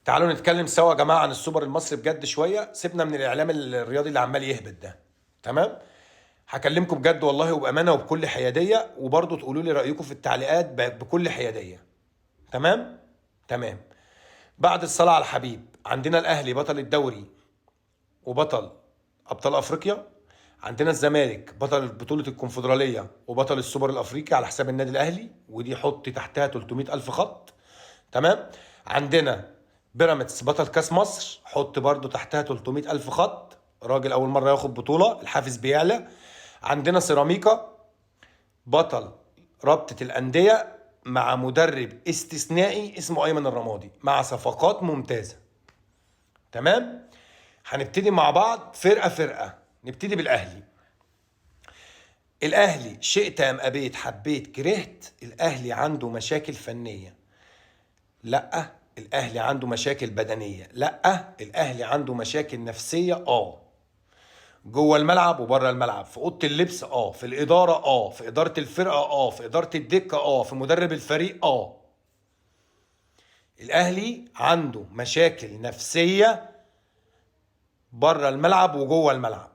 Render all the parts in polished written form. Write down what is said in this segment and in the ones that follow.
تعالوا نتكلم سوا يا جماعه عن السوبر المصري بجد شويه. سيبنا من الاعلام الرياضي اللي عمال يهبط ده. تمام. هكلمكم بجد والله وبامانه وبكل حياديه، وبرضه تقولوا لي رايكم في التعليقات بكل حياديه. تمام. تمام. بعد الصلاه على الحبيب، عندنا الاهلي بطل الدوري وبطل ابطال افريقيا. عندنا الزمالك بطل بطوله الكونفدراليه وبطل السوبر الافريقي على حساب النادي الاهلي، ودي حط تحتها 300 الف خط. تمام. عندنا بيراميدز بطل كاس مصر، حط برضو تحتها 300 الف خط، راجل اول مره ياخد بطوله، الحافز بيعلى. عندنا سيراميكا بطل رابطه الانديه مع مدرب استثنائي اسمه ايمن الرمادي مع صفقات ممتازه. تمام. هنبتدي مع بعض فرقه فرقه. نبتدي بالاهلي. الاهلي شئت ام ابيت، حبيت كرهت، الاهلي عنده مشاكل فنيه. لا. الاهلي عنده مشاكل بدنيه. لا. الاهلي عنده مشاكل نفسيه. جوه الملعب وبره الملعب، في اوضه اللبس، في الاداره، في اداره الفرقه، في اداره الدكه، في مدرب الفريق. الاهلي عنده مشاكل نفسيه بره الملعب وجوه الملعب.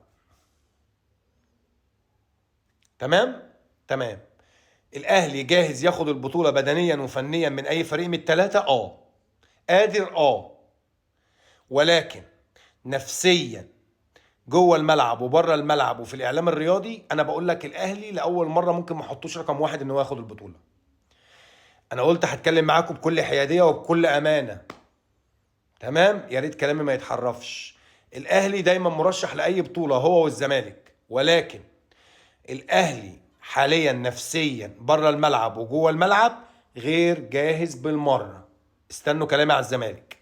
تمام. تمام. الاهلي جاهز ياخد البطوله بدنيا وفنيا من اي فريق من الثلاثه. قادر. ولكن نفسيا جوه الملعب وبره الملعب وفي الاعلام الرياضي، انا بقول لك الاهلي لاول مره ممكن ما احطوش رقم واحد ان هو ياخد البطوله. انا قلت هتكلم معاكم بكل حياديه وبكل امانه. تمام. يا ريت كلامي ما يتحرفش. الاهلي دايما مرشح لاي بطوله هو والزمالك، ولكن الاهلي حاليا نفسيا بره الملعب وجوه الملعب غير جاهز بالمره. استنوا كلامي على الزمالك.